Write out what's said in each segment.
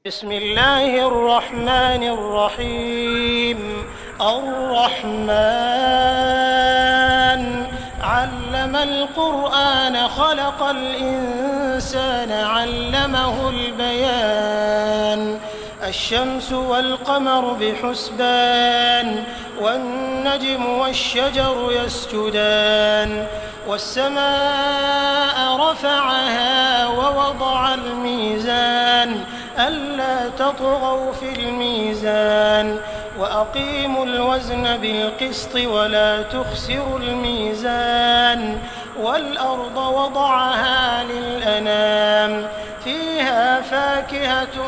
بسم الله الرحمن الرحيم. الرحمن علم القرآن خلق الإنسان علمه البيان. الشمس والقمر بحسبان والنجم والشجر يسجدان والسماء رفعها ووضع الميزان ألا تطغوا في الميزان وأقيموا الوزن بالقسط ولا تخسروا الميزان والأرض وضعها للأنام فيها فاكهة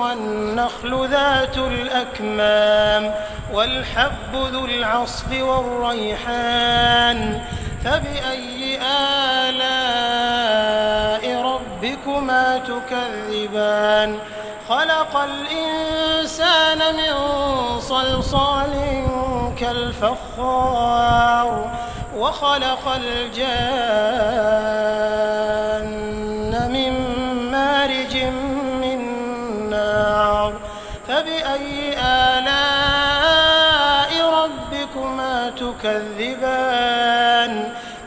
والنخل ذات الأكمام والحب ذو العصف والريحان فبأي آلاء ربكما تكذبان. خلق الإنسان من صلصال كالفخار وخلق الجان من مارج من نار فبأي آلاء ربكما تكذبان.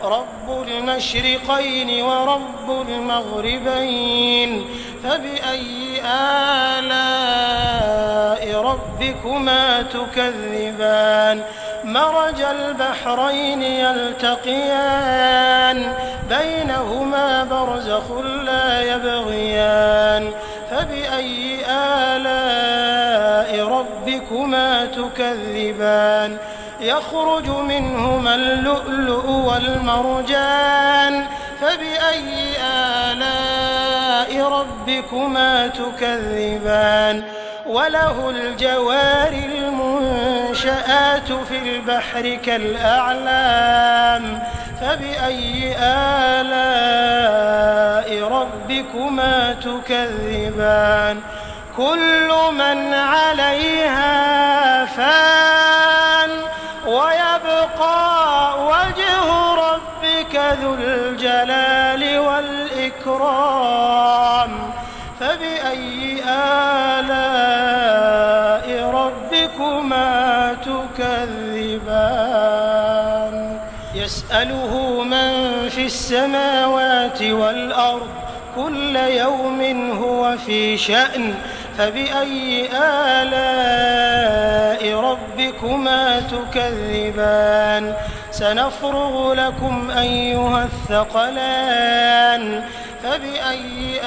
رب المشرقين ورب المغربين فبأي آلاء ربكما تكذبان. مرج البحرين يلتقيان بينهما برزخ لا يبغيان فبأي آلاء ربكما تكذبان. يخرج منهما اللؤلؤ والمرجان فبأي آلاء ربكما تكذبان. وله الجوار المنشآت في البحر كالأعلام فبأي آلاء ربكما تكذبان. كل من عليها فان ويبقى وجه ربك ذو الجلال والإكرام فبأي آلاء ربكما تكذبان. يسأله من في السماوات والأرض كل يوم هو في شأن فبأي آلاء ربكما تكذبان. سنفرغ لكم أيها الثقلان فبأي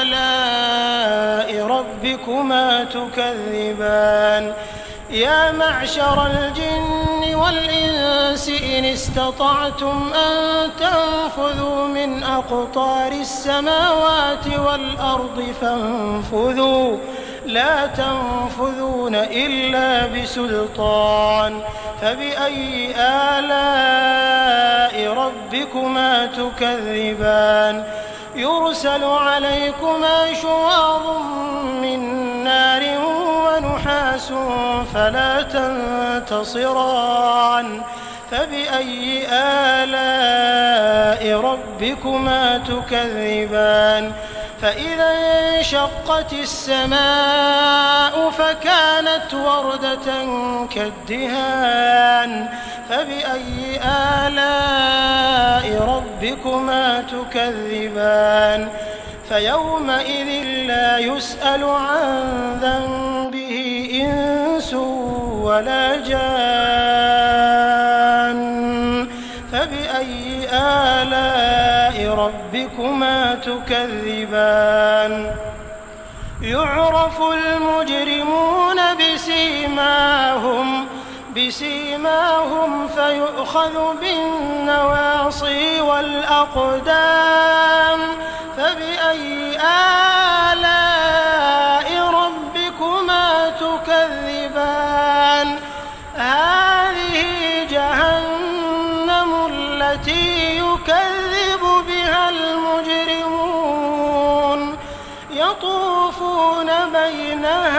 آلاء ربكما تكذبان. يا معشر الجن والإنس إن استطعتم أن تنفذوا من أقطار السماوات والأرض فانفذوا لا تنفذون إلا بسلطان فبأي آلاء ربكما تكذبان. يرسل عليكما شواظ من نار ونحاس فلا تنتصران فبأي آلاء ربكما تكذبان. فإذا انشقت السماء فكانت وردة كالدهان فبأي آلاء ربكما تكذبان. فيومئذ لا يسأل عن ذنبه إنس ولا جان فبأي آلاء ربكما تكذبان. يعرف المجرمون بسيماهم فيؤخذ بالنواصي والأقدام فبأي آلاء ربكما تكذبان. هذه جهنم التي يكذب بها المجرمون يطوفون بينها